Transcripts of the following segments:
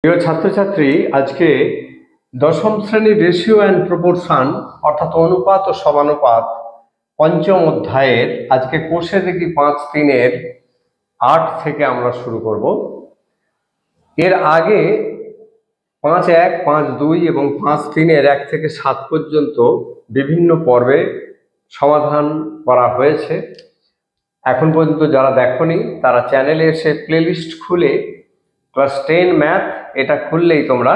প্রিয় ছাত্রছাত্রী, আজকে দশম শ্রেণীর রেশিও অ্যান্ড প্রপোর্শন অর্থাৎ অনুপাত ও সমানুপাত পঞ্চম অধ্যায়ের আজকে কোষে দেখি 5.3-এর 8 থেকে আমরা শুরু করব। এর আগে 5.1, 5.2 এবং 5.3-এর 1 থেকে 7 পর্যন্ত বিভিন্ন পর্বে সমাধান করা হয়েছে। এখন পর্যন্ত যারা দেখোনি তারা চ্যানেলে এসে প্লেলিস্ট খুলে ক্লাস 10 ম্যাথ এটা খুললেই তোমরা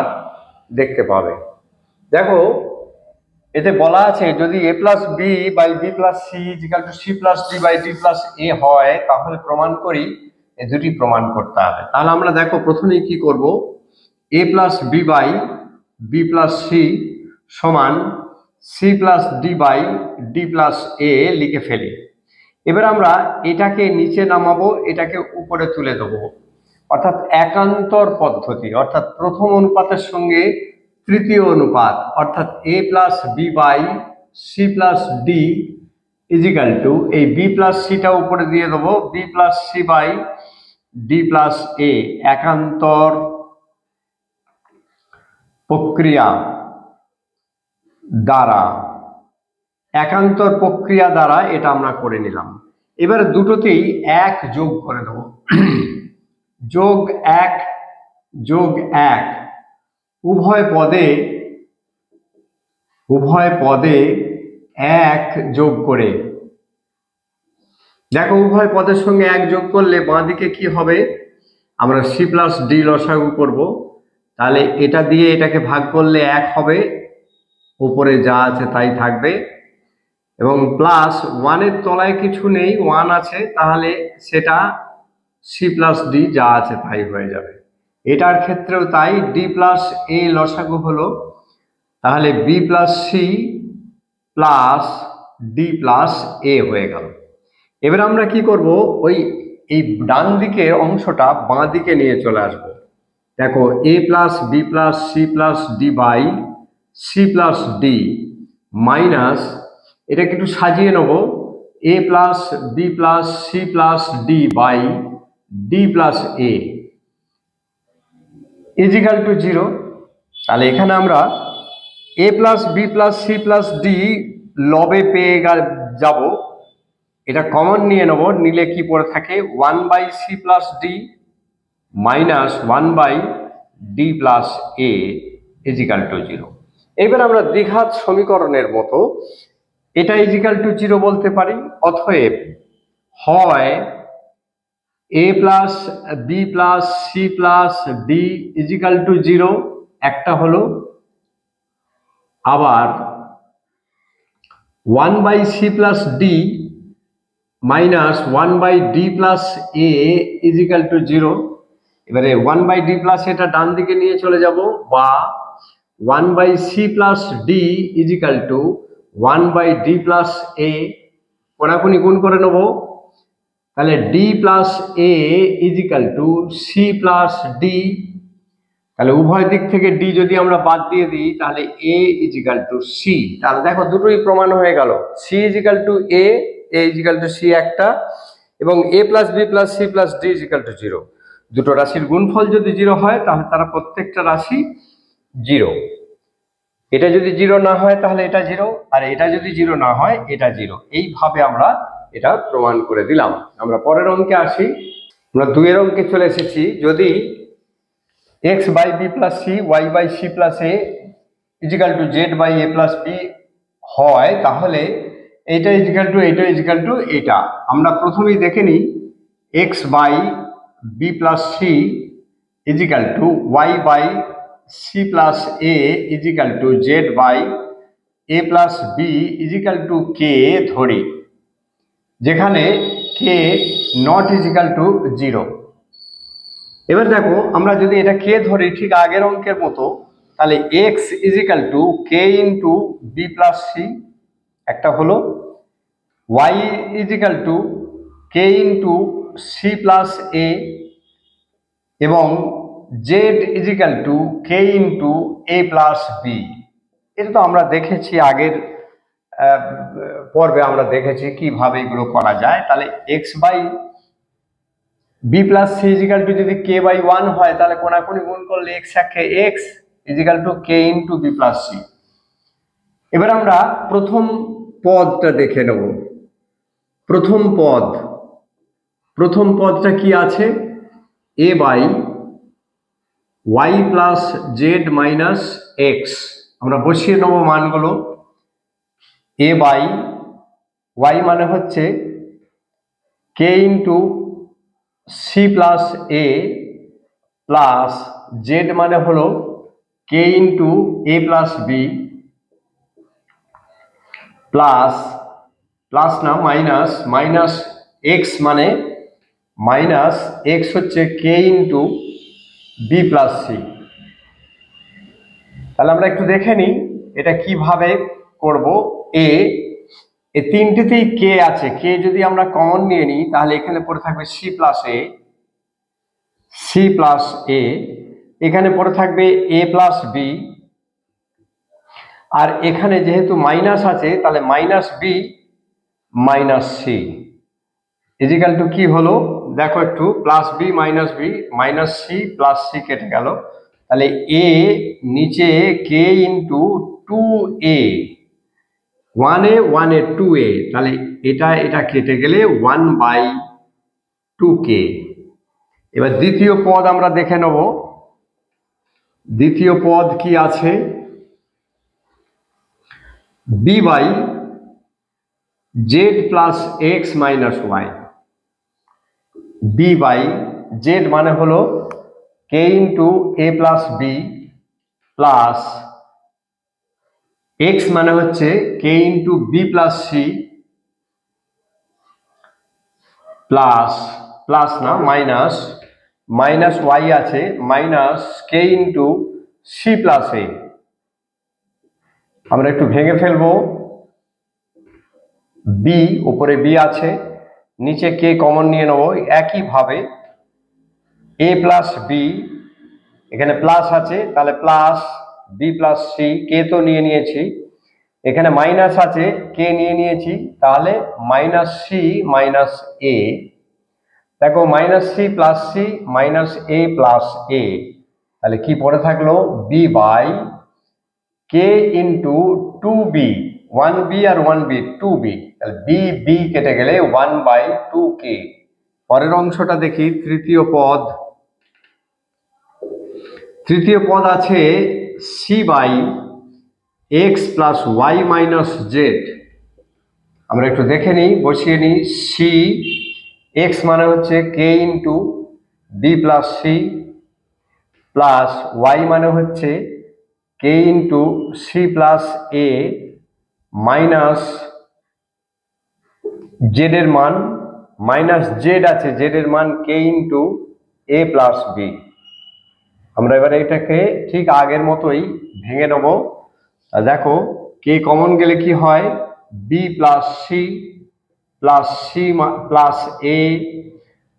দেখতে পাবে। দেখো, এতে বলা আছে যদি a plus B by B plus C equal to C plus D by D plus A হয় তাহলে প্রমাণ করি। এই দুটি প্রমাণ করতে হবে। তাহলে আমরা দেখো প্রথমেই কি করব, a plus B by B plus C সমান C plus D by D plus A লিখে ফেলি। এবার আমরা এটাকে নিচে নামাবো, এটাকে উপরে তুলে দেবো, অর্থাৎ একান্তর পদ্ধতি, অর্থাৎ প্রথম অনুপাতের সঙ্গে তৃতীয় অনুপাত, অর্থাৎ a plus B by C plus D equal to এই বি প্লাস সিটা উপরে দিয়ে দেবো B plus C by D plus A একান্তর প্রক্রিয়া দ্বারা, একান্তর প্রক্রিয়া দ্বারা এটা আমরা করে নিলাম। এবারে দুটোতেই এক যোগ করে দেবো, যোগ এক যোগ এক, উভয় পদে এক যোগ করে দেখো, উভয় পদের সঙ্গে এক যোগ করলে বাঁ দিকে কি হবে, আমরা সি প্লাস ডি লসাগু করব। তাহলে এটা দিয়ে এটাকে ভাগ করলে এক হবে, উপরে যা আছে তাই থাকবে, এবং প্লাস ওয়ানের তলায় কিছু নেই, ওয়ান আছে, তাহলে সেটা সি প্লাস ডি যা আছে তাই হয়ে যাবে। এটার ক্ষেত্রেও তাই, ডি প্লাস এ লসাগু হলো, তাহলে B plus C plus D plus A হয়ে গেল। এবার আমরা কি করব, এই ডান দিকের অংশটা বাঁ দিকে নিয়ে চলে আসবো। দেখো, A plus B plus C plus D by C plus D minus, এটাকে একটু সাজিয়ে নেব, A plus B plus C plus D by D plus A equal to 0। তাহলে এখানে আমরা A plus B plus C plus D লবে পেয়ে যাব, এটা কমন নিয়ে নেব, নিলে কি পড়ে থাকে 1 by C plus D minus 1 by D plus A equal to 0। এবার আমরা দ্বিঘাত সমীকরণের মতো এটা ইজিক্যাল টু 0 বলতে পারি। অতএব হয় a plus B plus C plus D equal to 0 একটা হলো, আবার 1 by C plus D minus 1 by D plus A equal to 0। এবারে 1 বাই ডি প্লাস এটা ডান দিকে নিয়ে চলে যাব, বা 1 by C plus D equal to 1 by D plus a, কোনাকুনি গুণ করে নেব, তাহলে d plus A equal to C plus d. তাহলে উভয় দিক থেকে ডি যদি আমরা বাদ দিয়ে দিই তাহলে এ ইজিক্যাল টু সি। তাহলে দেখো দুটোই প্রমাণ হয়ে গেল, c equal to a equal to c একটা, এবং a plus B plus C plus D equal to 0। দুটো রাশির গুণফল যদি 0 হয় তাহলে তারা প্রত্যেকটা রাশি 0। এটা যদি 0 না হয় তাহলে এটা 0, আর এটা যদি 0 না হয় এটা 0। এইভাবে আমরা এটা প্রমাণ করে দিলাম। আমরা পরের অঙ্কে আসি। আমরা 2 এর অঙ্কে চলে এসেছি। যদি x by B plus c y by C plus A equal to z by a plus b হয় তাহলে এইটা ইজিক্যাল টু এইটা ইজিক্যাল টু এইটা। আমরা প্রথমেই দেখে নিই, x by B plus c equal to y by C plus A equal to z by a plus b equal to k ধরি, যেখানে কে নট ইজিক্যাল টু 0। এবার দেখো, আমরা যদি এটা কে ধরি ঠিক আগের অঙ্কের মতো, তাহলে x equal to k into B plus C একটা হলো, Y equal to k into C plus এ, এবং Z equal to k into A plus B. এটা তো আমরা দেখেছি আগের পর্বে, আমরা দেখেছি কিভাবে এগুলো করা যায়। তাহলে x by B plus c equal to যদি কে বাই 1 হয় তাহলে কোনাকুনি গুণ করলে এক্স একে x equal to k into B plus C. এবার আমরা প্রথম পদটা দেখে নেব। প্রথম পদটা কি আছে, a by y plus z minus x. আমরা বসিয়ে নেব মানগুলো। এ বাই ওয়াই মানে হচ্ছে কে into C plus a plus z মানে হলো কে ইন্টু এ প্লাস বি প্লাস না মাইনাস এক্স মানে মাইনাস এক্স হচ্ছে কে ইন্টু বি প্লাস সি। তাহলে আমরা একটু দেখে নিই এটা কিভাবে করব। এই তিনটিতেই কে আছে, কে যদি আমরা কমন নিয়ে নিই তাহলে এখানে পড়ে থাকবে সি প্লাস এ, এখানে পড়ে থাকবে এ প্লাস বি, আর এখানে যেহেতু মাইনাস আছে তাহলে minus b minus c equal to কি হলো দেখো একটু, plus b minus c plus c কেটে গেল, তাহলে এ নিচে কে ইন্টু 2a, 1a 2a, তাহলে এটা কেটে গেলে 1/2k। এবার দ্বিতীয় পদ আমরা দেখে নেব। দ্বিতীয় পদ কি আছে, b by z plus x minus y. B by z মানে হলো কে ইন্টু এ প্লাস বি প্লাস এক্স মানে হচ্ছে কে into B plus C plus না মাইনাস ওয়াই আছে minus k into C plus a. আমরা একটু ভেঙে ফেলবো। বি উপরে বি আছে, নিচে কে কমন নিয়ে নেবো, একইভাবে এ প্লাস বি, এখানে প্লাস আছে তাহলে প্লাস বি প্লাস সি, কে তো নিয়ে নিয়েছি, এখানে মাইনাস আছে কে নিয়ে নিয়েছি তাহলে মাইনাস সি মাইনাস এ। দেখো minus c minus a plus a, তাহলে কি পড়ে থাকলো b by k into 2b, 1b আর 1b 2b, তাহলে বি কেটে গেলে 1/2k। পরের অংশটা দেখি, তৃতীয় পদ আছে c by x plus y minus z. আমরা একটু দেখে নিই, বসিয়ে নিই। সি এক্স মানে হচ্ছে কে into B plus C plus Y মানে হচ্ছে কে into C plus A minus Z এর মান, মাইনাস জেড আছে জেড এর মান কে ইন্টু এ প্লাস বি। আমরা এবারে এটাকে ঠিক আগের মতোই ভেঙে নেব। দেখো কে কমন গেলে কি হয়, b plus C plus a,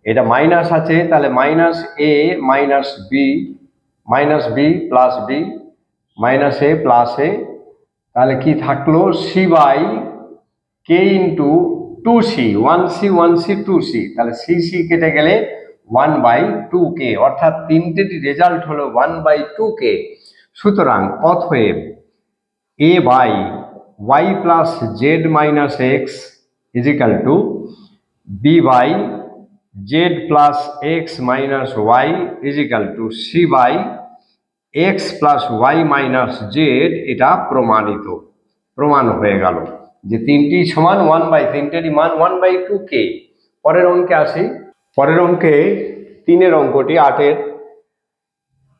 এটা মাইনাস আছে তাহলে minus a minus b plus b minus a plus a, তাহলে কি থাকলো C by k into 2c, 1c 2c, তাহলে সি কেটে গেলে 1/2k, অর্থাৎ তিনটেরই রেজাল্ট হলো 1/2k। সুতরাং অতএব a by y plus z minus x equal to b by z plus x minus y equal to c by x plus y minus z. এটা প্রমাণ হয়ে গেল যে তিনটি সমান 3টেরই মান 1/2k। পরের অঙ্কে আসি। পরের অঙ্কে 3-এর অঙ্কটি 8-এর,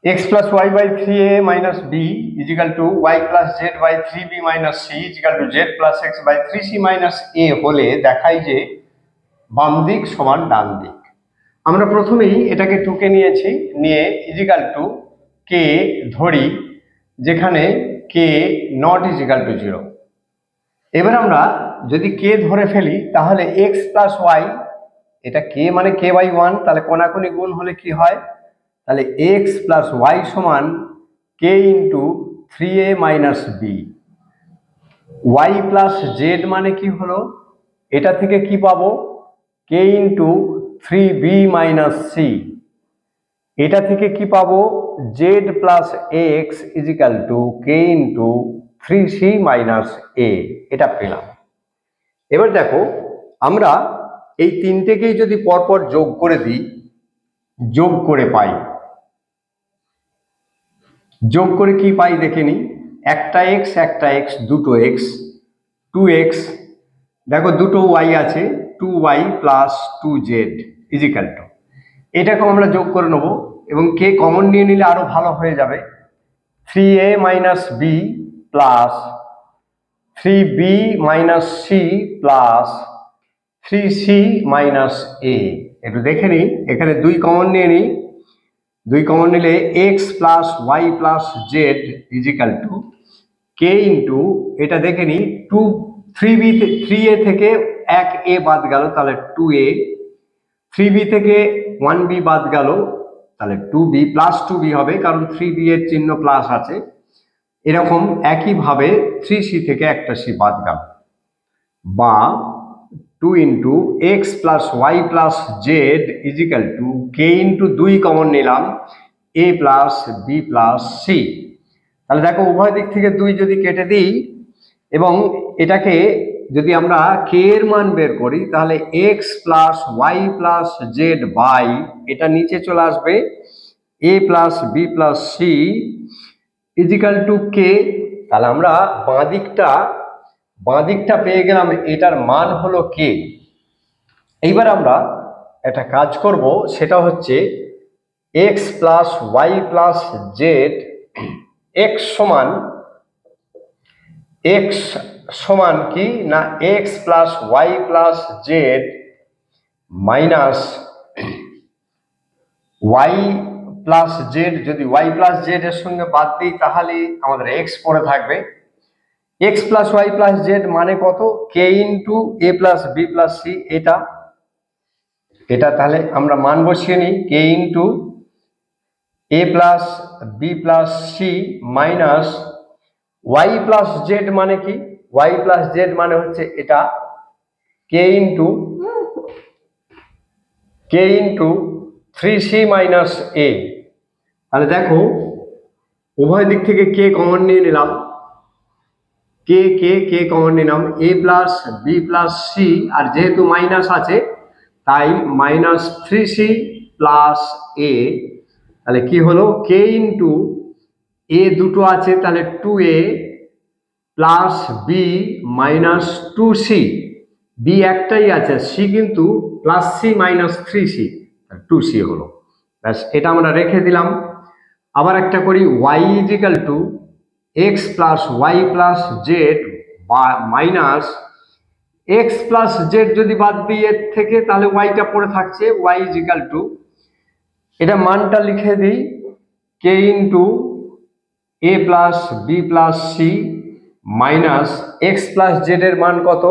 x plus y by 3a minus b equal to y plus z by 3b minus c equal to z plus x by 3c minus a হলে দেখাই যে বাম দিক সমান ডান দিক। আমরা প্রথমেই এটাকে টুকে নিয়েছি, নিয়ে ইজিক্যাল টু কে ধরি যেখানে কে নট ইজিক্যাল টু 0। এবার আমরা যদি কে ধরে ফেলি তাহলে এক্স প্লাস ওয়াই, এটা কে মানে কে বাই 1, তাহলে কোনাকুনি গুণ হলে কি হয়, তাহলে এক্স প্লাস ওয়াই সমান k into 3a minus b. Y plus z মানে কি হলো, এটা থেকে কি পাবো কে ইন্টু 3b মাইনাস সি, এটা থেকে কি পাবো z plus x equal to k into 3c minus a, এটা পেলাম। এবার দেখো আমরা এই তিনটেকেই যদি পরপর যোগ করে দিই, যোগ করে পাই, যোগ করে কি পাই দেখে নিই। একটা এক্স দুটো এক্স, 2x, দেখো দুটো ওয়াই আছে, 2y plus 2z is equal two, এটাকেও আমরা যোগ করে নেবো এবং কে কমন নিয়ে নিলে আরো ভালো হয়ে যাবে। 3a minus b plus 3b minus c plus 3c minus a. একটু দেখে নিই, এখানে 2 কমন নিয়ে নিই, 2 কমন নিলে x plus y plus z equal to k into, এটা দেখে নিই 3a থেকে 1a বাদ গেল তাহলে 2a, 3b থেকে 1b বাদ গেল তাহলে 2b প্লাস 2b হবে, কারণ 3b এর চিহ্ন প্লাস আছে। এরকম একইভাবে 3c থেকে একটা c বাদ গেল, বা 2 into x plus y plus z equal to k into 2 common নিলাম a plus B plus c. তাহলে দেখো উভয় দিক থেকে 2 যদি কেটে দিই এবং এটাকে যদি আমরা কে এর মান বের করি তাহলে x plus y plus z by, এটা নিচে চলে আসবে a plus B plus c equal to k. তাহলে আমরা বাঁ দিকটা পেয়ে গেলাম, এটার মান হলো কে। এইবার আমরা একটা কাজ করব, সেটা হচ্ছে x plus y plus z x সমান কি না x plus y plus z minus y plus z. যদি ওয়াই প্লাস জেড এর সঙ্গে বাদ দিই তাহলে আমাদের এক্স পড়ে থাকবে। X plus y plus z মানে কত, কে ইন্টু এ প্লাস বি প্লাস সি, এটা তাহলে আমরা মান বসিয়ে নিই, কে ইন্টু এ plus B plus c minus y plus z মানে কি, ওয়াই প্লাস জেড মানে হচ্ছে এটা কে ইন্টু 3c মাইনাস এ। তাহলে দেখো উভয় দিক থেকে কে কমন নিয়ে নিলাম, কে কমন নিলাম, a plus B plus C, আর যেহেতু মাইনাস আছে তাই মাইনাস 3c প্লাস এ। তাহলে কি হলো কে ইন্টু এ দুটো আছে তাহলে 2a plus b minus 2c, B একটাই আছে, সি কিন্তু plus c minus 3c, 2c হলো। ব্যাস, এটা আমরা রেখে দিলাম। আবার একটা করি, y equal to x plus y plus z minus x plus z, যদি বাদ দিই এর থেকে তাহলে ওয়াইটা পড়ে থাকছে, y ইজিক্যাল টু, এটা মানটা লিখে দিই কে ইন্টু এ plus B plus c minus x plus z এর মান কত,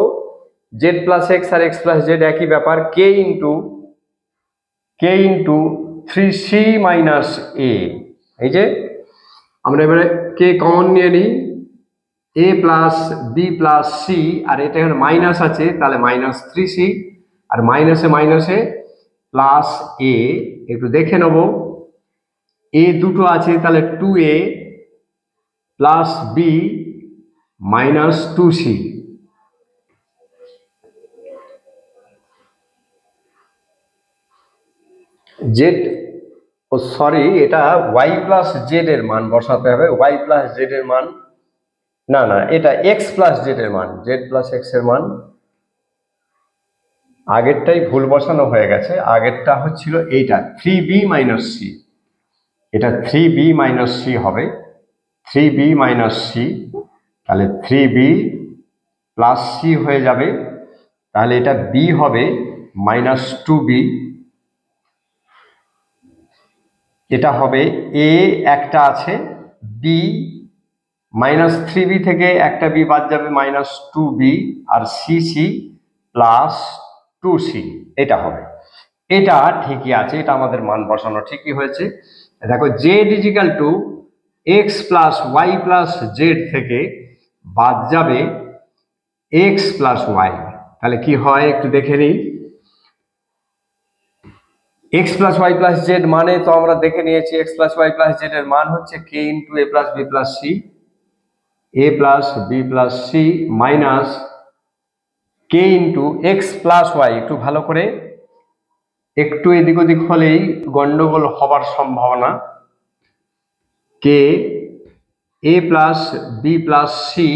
জেড প্লাস এক্স আর এক্স প্লাস জেড একই ব্যাপার, কে ইন্টু 3c মাইনাস এ। এই যে আমরা এবারে কে কমন নিয়ে নিই, এ প্লাস বি প্লাস সি, আর এটা এখানে মাইনাস আছে তাহলে মাইনাস 3c, আর মাইনাসে প্লাস এ। একটু দেখে নেব, এ দুটো আছে তাহলে 2a plus b minus 2c, z sorry এটা ওয়াই প্লাস জেড এর মান বসাতে হবে, ওয়াই প্লাস জেড এর মান না, এটা এক্স প্লাস জেড এর মান, জেড প্লাস এক্স এর মান, আগেরটাই ভুল বসানো হয়ে গেছে, আগেরটা হচ্ছিল এইটা 3b মাইনাস সি, এটা 3b মাইনাস সি হবে, 3b মাইনাস সি, তাহলে 3b প্লাস সি হয়ে যাবে, তাহলে এটা বি হবে মাইনাস 2b, এটা হবে এ একটা আছে, বি মাইনাস 3b থেকে একটা বি বাদ যাবে মাইনাস 2b, আর সি প্লাস 2c, এটা হবে। এটা ঠিকই আছে, এটা আমাদের মান বসানো ঠিকই হয়েছে। দেখো z equal to x plus y plus z থেকে বাদ যাবে এক্স প্লাস ওয়াই, তাহলে কি হয় একটু দেখে নিই, x plus y plus z মানে তো আমরা দেখে নিয়েছি x plus y plus z এর মান হচ্ছে কে into A plus B plus c, a plus B plus c minus k into x plus y. একটু ভালো করে, একটু এদিক ওদিক হলেই গন্ডগোল হবার সম্ভাবনা। K a plus B plus c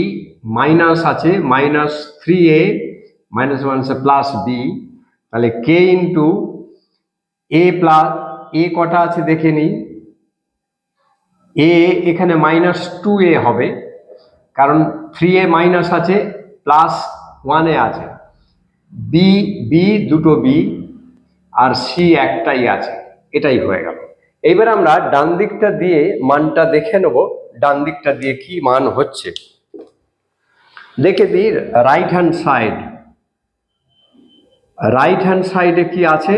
minus আছে minus 3a minus one plus b, তাহলে কে ইন্টু এ প্লাস এ কটা আছে দেখে নিই। এ এখানে মাইনাস 2a হবে, কারণ 3a মাইনাস আছে প্লাস 1a আছে। বি বি দুটো বি আর সি একটাই আছে, এটাই হয়ে গেল। এইবার আমরা ডান দিকটা দিয়ে মানটা দেখে নেব, ডান দিকটা দিয়ে কি মান হচ্ছে দেখে দিই। Right hand side, right hand সাইডে কি আছে,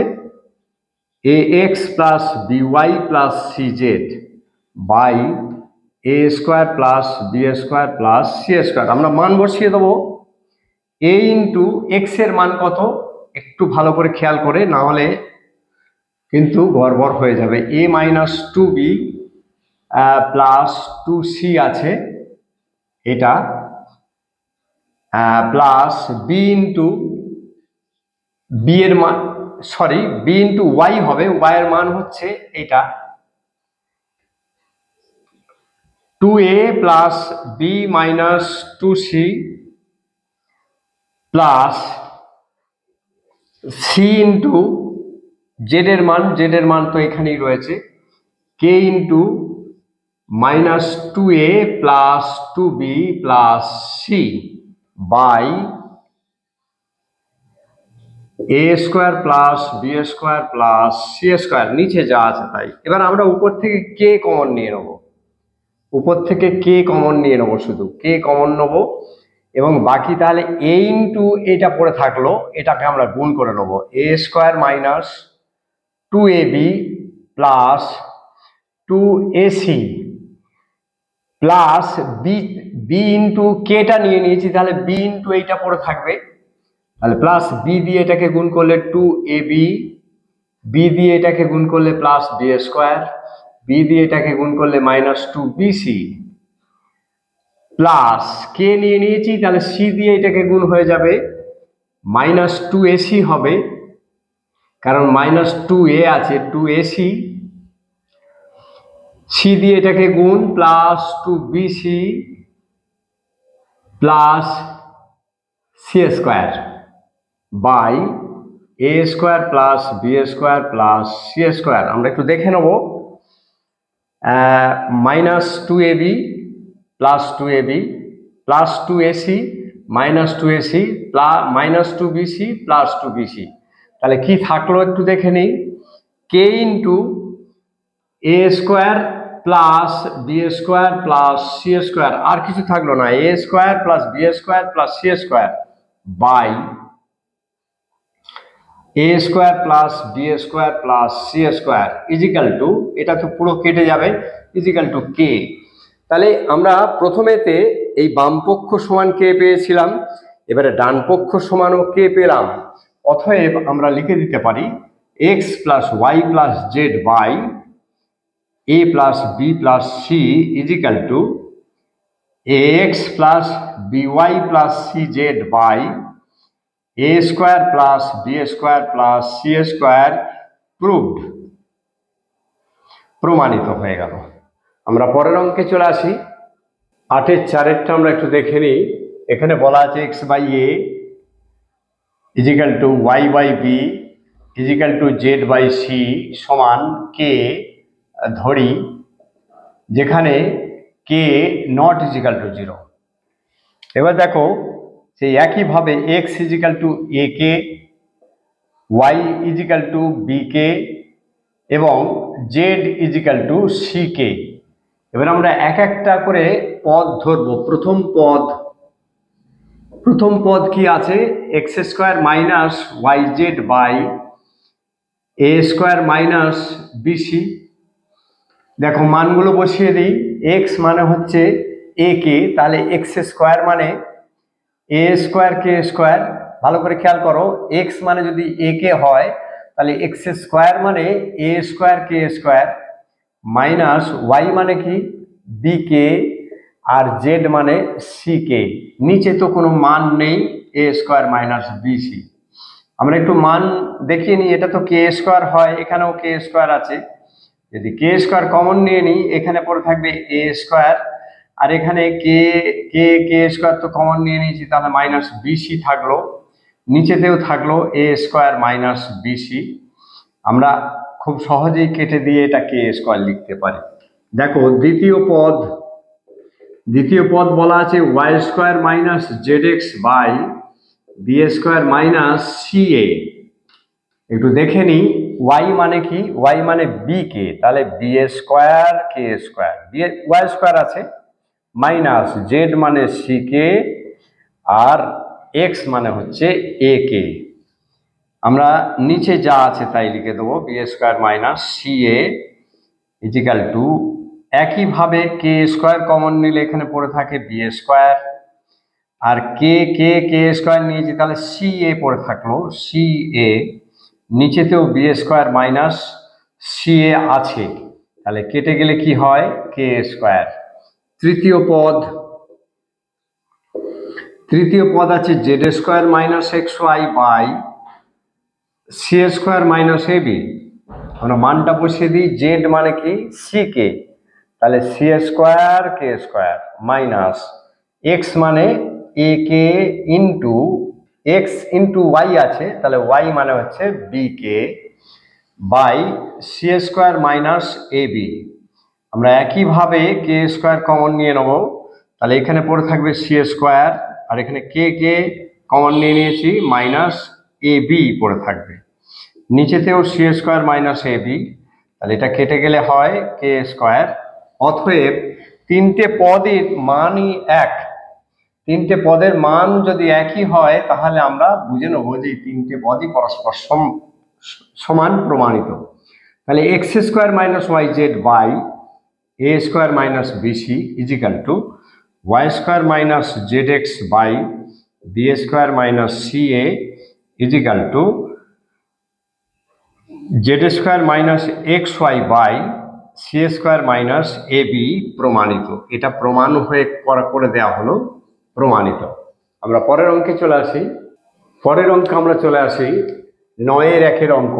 a x plus b y plus c z by a square plus b square plus c square. আমরা মান বসিয়ে দেবো। এ ইন্টু এক্স এর মান কত একটু ভালো করে খেয়াল করে, না হলে কিন্তু গড়বড় হয়ে যাবে। এ মাইনাস 2b প্লাস 2c আছে এটা, প্লাস বি ইন্টু বি এর মান, সরি বি ইন্টু ওয়াই হবে, ওয়াই এর মান হচ্ছে এটা 2a plus b minus 2c plus c into z এর মান, জেড এর মান তো এখানেই রয়েছে, k into minus 2a plus 2b plus C by a square plus b square plus c square, নিচে যা আছে তাই। এবার আমরা উপর থেকে কে কমন নিয়ে নেব, উপর থেকে কে কমন নিয়ে নেবো, শুধু কে কমন নেবো, এবং বাকি তাহলে এ ইন্টু এটা পড়ে থাকলো, এটাকে আমরা গুণ করে নেবো। A square minus 2ab plus 2ac plus b, b into কেটা নিয়ে নিয়েছি, তাহলে বি ইন্টু এইটা পড়ে থাকবে, তাহলে প্লাস বি দিয়ে এটাকে গুণ করলে 2ab, বি দিয়ে এটাকে গুণ করলে প্লাস বি স্কোয়ার, বি দিয়ে এটাকে গুণ করলে মাইনাস 2bc প্লাস কে নিয়ে নিয়েছি, তাহলে সি দিয়ে এটাকে গুণ হয়ে যাবে মাইনাস 2ac হবে, কারণ মাইনাস 2a আছে 2ac, সি দিয়ে এটাকে গুণ plus 2bc plus c square by a square plus b square plus c square. আমরা একটু দেখে নেব, minus 2ab plus 2ab plus 2ac minus 2ac plus minus 2bc plus 2bc, তাহলে কি থাকলো একটু দেখে নিই। K into a square plus b square plus c square, আর কিছু থাকলো না, a square plus b square plus c square by a square plus b square plus c square is equal two, এটা তো পুরো কেটে যাবে, ইজিক্যাল টু কে। তাহলে আমরা প্রথমেতে এই বাম পক্ষ সমান কে পেয়েছিলাম, এবারে ডান পক্ষ সমানও কে পেলাম। অতএব আমরা লিখে দিতে পারি x plus y plus z by a plus B plus c equal to x plus b y plus c z by a square plus b square plus c square proved, প্রমাণিত হয়ে গেল। আমরা পরের অঙ্কে চলে আসি। 8-এর 4-এরটা আমরা একটু দেখে নিই। এখানে বলা আছে x by a equal to y by b equal to z by c সমান কে ধরি, যেখানে কে নট ইজিক্যাল টু 0। এবার দেখো সেই একইভাবে x equal to A K, Y equal to B কে এবং Z equal to C K. এবার আমরা এক একটা করে পদ ধরবো। প্রথম পদ কি আছে, x square minus y z by a square minus b c. দেখো মানগুলো বসিয়ে দিই। এক্স মানে হচ্ছে এ কে, তাহলে এক্স স্কোয়ার মানে এ স্কোয়ার কে স্কোয়ার। ভালো করে খেয়াল করো, এক্স মানে যদি এ কে হয় তাহলে এক্স স্কোয়ার মানে এ square k square minus Y মানে কি বি কে আর জেড মানে সি কে। নিচে তো কোনো মান নেই, এ স্কোয়ার মাইনাস বি সি। আমরা একটু মান দেখিয়ে নিই, এটা তো কে স্কোয়ার হয়, এখানেও কে স্কোয়ার আছে। যদি কে স্কোয়ার কমন নিয়ে নিই, এখানে পড়ে থাকবে এ স্কোয়ার, আর এখানে কে কে কে স্কোয়ার তো কমন নিয়ে নিয়েছি, তাহলে মাইনাস বিসি থাকলো, নিচেতেও থাকলো এ স্কোয়ার মাইনাস বিসি। আমরা খুব সহজেই কেটে দিয়ে এটা কে স্কোয়ার লিখতে পারি। দেখো দ্বিতীয় পদ বলা আছে y square minus z x by b square minus c a. একটু দেখে নিই, ওয়াই মানে কি, ওয়াই মানে বি কে, তাহলে B square k square, B Y square আছে, মাইনাস জেড মানে সি কে, আর এক্স মানে হচ্ছে এ কে। আমরা নিচে যা আছে তাই লিখে দেবো, B square minus c a equal two, একইভাবে কে স্কোয়ার কমন নিলে এখানে পড়ে থাকে বি স্কোয়ার, আর কে কে কে স্কোয়ার নিয়েছি তাহলে সি এ পড়ে থাকলো সি এ, নিচেতেও বি স্কোয়ার মাইনাস সি এ আছে, তাহলে কেটে গেলে কি হয় কে স্কোয়ার। তৃতীয় পদ আছে z square minus x y by c square minus a b. আমরা মানটা বসিয়ে দিই, জেড মানে কি সি কে, তাহলে c square k square minus x মানে a k into x into y আছে, তাহলে ওয়াই মানে হচ্ছে b k by c square minus a b. আমরা একইভাবে কে স্কোয়ার কমন নিয়ে নেব, তাহলে এখানে পড়ে থাকবে সি স্কোয়ার, আর এখানে কে কমন নিয়ে নিয়েছি, মাইনাস এ বি পড়ে থাকবে, নিচেতেও C square minus a B, তাহলে এটা কেটে গেলে হয় কে স্কোয়ার। অতএব তিনটে পদের মানই এক, তিনটে পদের মান যদি একই হয় তাহলে আমরা বুঝে নেবো যে তিনটে পদই পরস্পর সমান প্রমাণিত। তাহলে x square minus y z by a square minus b c equal to y square minus z x by b square minus c a equal to z square minus x y by c square minus a b প্রমাণিত। এটা প্রমাণ হয়ে করে দেওয়া হলো প্রমাণিত। আমরা পরের অঙ্কে চলে আসি। আমরা চলে আসি 9-এর 1-এর অঙ্ক।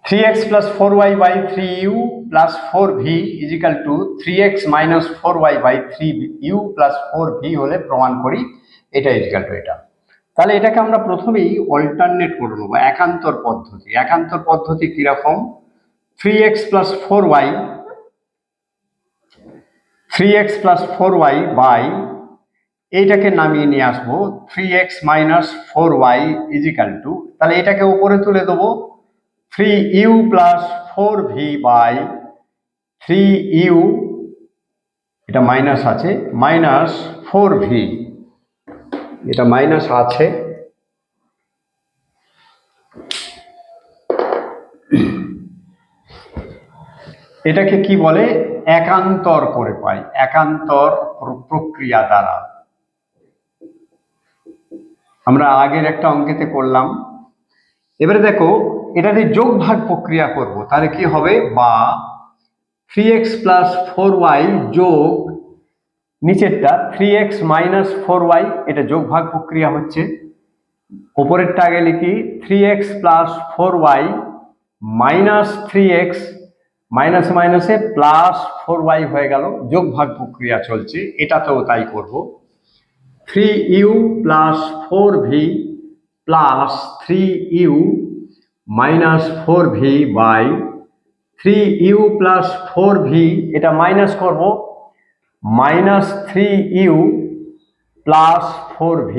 3x plus 4y by 3u plus 4v equal to 3x minus 4y by 3u plus 4v হলে প্রমাণ করি এটা ইজিক্যাল টু এটা। তাহলে এটাকে আমরা প্রথমেই অল্টারনেট করে নেবো, একান্তর পদ্ধতি। একান্তর পদ্ধতি কিরকম, 3x plus 4y বাই এইটাকে নামিয়ে নিয়ে আসবো 3x minus 4y is equal two, তাহলে এটাকে উপরে তুলে দেবো 3u plus 4v by 3u, এটা মাইনাস আছে, মাইনাস 4v, এটা মাইনাস আছে, এটাকে কি বলে একান্তর করে পাই, একান্তর প্রক্রিয়া দ্বারা। আমরা আগের একটা অঙ্কেতে করলাম। এবারে দেখো এটা দিয়ে যোগ ভাগ প্রক্রিয়া করব, তাহলে কি হবে, বা 3x plus 4y যোগ নিচেরটা 3x minus 4y, এটা যোগ ভাগ প্রক্রিয়া হচ্ছে। উপরেরটা আগে লিখি 3x plus 4y minus 3x, মাইনাসে মাইনাসে প্লাস 4y হয়ে গেল, যোগ ভাগ প্রক্রিয়া চলছে, এটাতেও তাই করব। 3u plus 4v plus 3u minus 4v by 3u plus 4v, এটা মাইনাস করব, মাইনাস 3u plus 4v,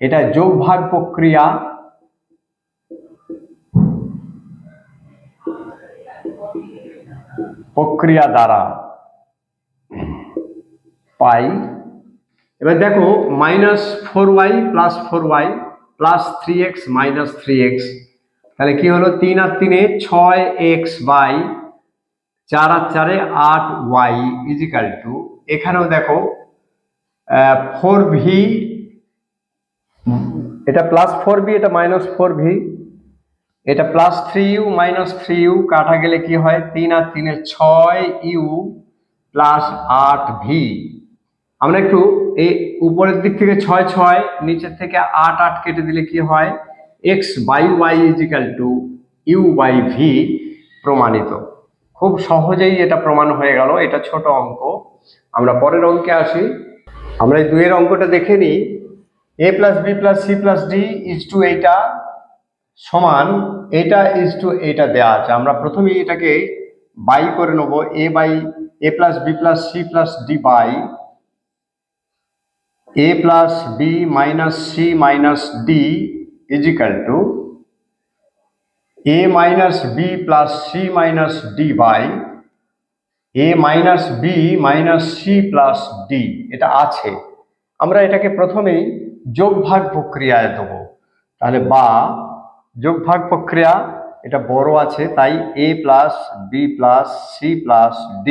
এটা যোগ ভাগ প্রক্রিয়া। দ্বারা পাই। এবার দেখো minus 4y plus 4y plus 3x minus 3x, তাহলে কি হলো 3 আর 3 6x বাই 4 আর 4 8y ইজিক্যাল টু, এখানেও দেখো 4v, এটা প্লাস 4v, এটা মাইনাস 4v, এটা +3u - 3u কাটা গেলে কি হয়, 3 আর 3 এ 6u প্লাস 8v। আমরা একটু এই উপরের দিক থেকে 6 6, নিচের থেকে 8 8 কেটে দিলে কি হয়, x/y = u/v প্রমাণিত। খুব সহজেই এটা প্রমাণ হয়ে গেল। এটা ছোট অঙ্ক। আমরা পরের অঙ্কে আসি। আমরা এই 2 এর অঙ্কটা দেখে নিই। a + b + c + d এইটা সমান এটা এইটা দেওয়া আছে। আমরা প্রথমেই এটাকে বাই করে নেব, a + b + c + d by a + b - c - d = a - b + c - d by a - b - c + d। এটা আছে। আমরা এটাকে প্রথমেই যোগভাগ প্রক্রিয়ায় দেব। তাহলে বা যোগভাগ প্রক্রিয়া, এটা বড় আছে তাই a + b + c + d,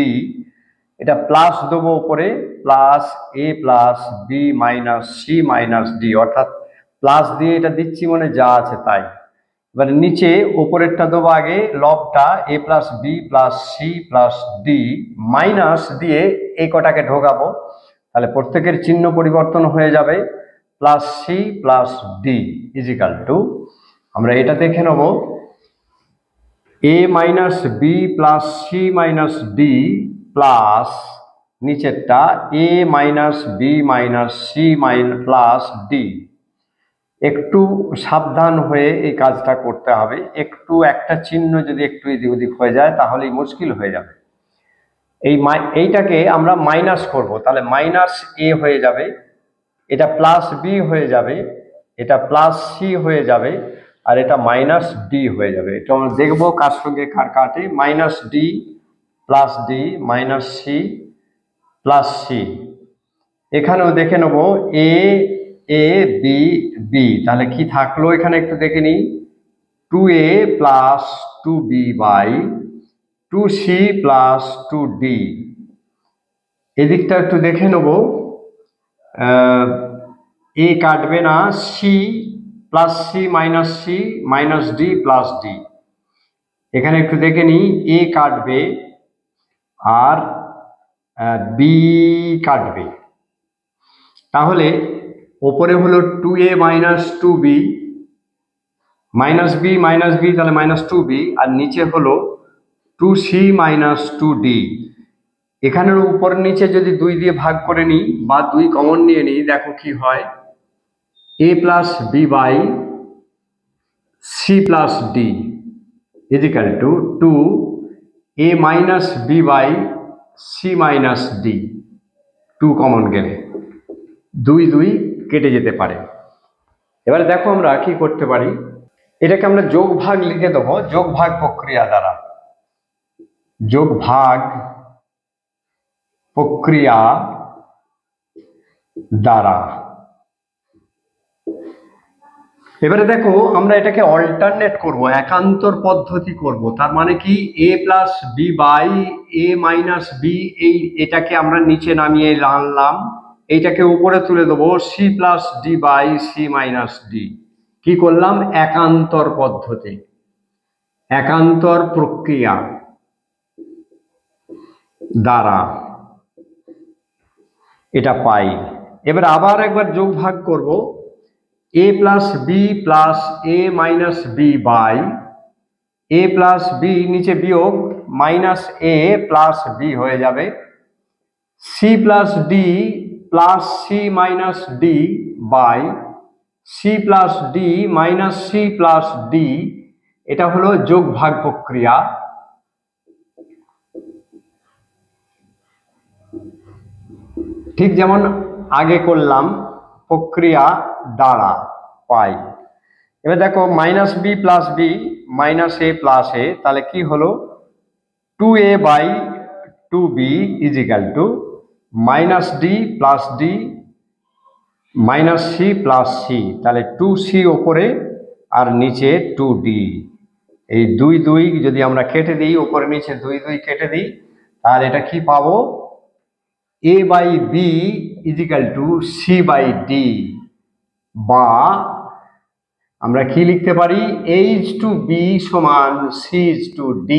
এটা প্লাস দেবো উপরে, plus a + b - c - d, অর্থাৎ প্লাস দিয়ে এটা দিচ্ছি মানে যা আছে তাই। এবার নিচে উপরেরটা দেবো আগে লবটা, a + b + c + d minus দিয়ে এই কটাকে ঢোকাবো। তাহলে প্রত্যেকের চিহ্ন পরিবর্তন হয়ে যাবে, +c + d = আমরা এটা দেখে নেব, a - b + c - d plus নিচেরটা a - b - c + d। একটু সাবধান হয়ে এই কাজটা করতে হবে। একটু একটা চিহ্ন যদি একটু এদিক ওদিক হয়ে যায় তাহলেই মুশকিল হয়ে যাবে। এইটাকে আমরা মাইনাস করব, তাহলে -a হয়ে যাবে, এটা +b হয়ে যাবে, এটা +c হয়ে যাবে, আর এটা -d হয়ে যাবে। এটা আমরা দেখবো কার সঙ্গে কার কাটে। -d + d -c + c। এখানেও দেখে নেব a b b, তাহলে কি থাকলো এখানে একটু দেখে নিই, 2a + 2b by 2c + 2d। এদিকটা একটু দেখে নেব, a কাটবে না, c +c - c - d + d। এখানে একটু দেখে নিই, a কাটবে আর b কাটবে। তাহলে ওপরে হলো 2a - 2b -b -b, তাহলে -2b, আর নিচে হলো 2c - 2d। এখানের উপর নিচে যদি 2 দিয়ে ভাগ করে নিই বা 2 কমন নিয়ে নিই, দেখো কি হয়, a + b by c + d = 2a - b by c - d। 2 common গেলে 2 2 কেটে যেতে পারে। এবারে দেখো আমরা কি করতে পারি, এটাকে আমরা যোগ ভাগ লিখে দেবো যোগভাগ প্রক্রিয়া দ্বারা। যোগভাগ প্রক্রিয়া দ্বারা। এবারে দেখো আমরা এটাকে অল্টারনেট করব, একান্তর পদ্ধতি করব। তার মানে কি, a + b by a - b, এটাকে আমরা নিচে নামিয়ে আনলাম, এইটাকে উপরে তুলে দেবো c + d by c - d। কি করলাম, একান্তর পদ্ধতি, একান্তর প্রক্রিয়া দ্বারা এটা পাই। এবার আবার একবার যোগ ভাগ করব, a + b + a - b by a + b, নিচে বিয়োগ -a + b হয়ে যাবে, c + d + c - d by c + d - c + d। এটা হলো যোগ ভাগ প্রক্রিয়া। ঠিক যেমন আগে করলাম, প্রক্রিয়া দ্বারা পাই। এবার দেখো -b + b -a + a, তাহলে কি হলো, 2a by 2b = -d + d -c + c, তাহলে 2c ওপরে আর নিচে 2d। এই 2 2 যদি আমরা কেটে দিই, উপরে নিচে 2 2 কেটে দিই, তাহলে এটা কি পাবো, a বাই b = c/d, বা আমরা কি লিখতে পারি, H2B সমান C/D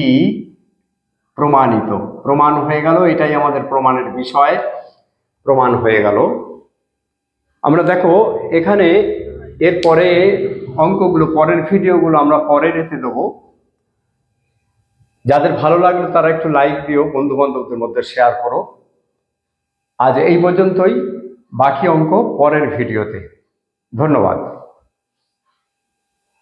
প্রমাণিত। প্রমাণ হয়ে গেল, এটাই আমাদের প্রমাণের বিষয়, প্রমাণ হয়ে গেল। আমরা দেখো এখানে এরপরে অঙ্কগুলো, পরের ভিডিওগুলো আমরা পরের এতে দেবো। যাদের ভালো লাগলো তারা একটু লাইক দিও, বন্ধু বান্ধবদের মধ্যে শেয়ার করো। আজ এই পর্যন্তই, বাকি অঙ্ক পরের ভিডিওতে। ধন্যবাদ।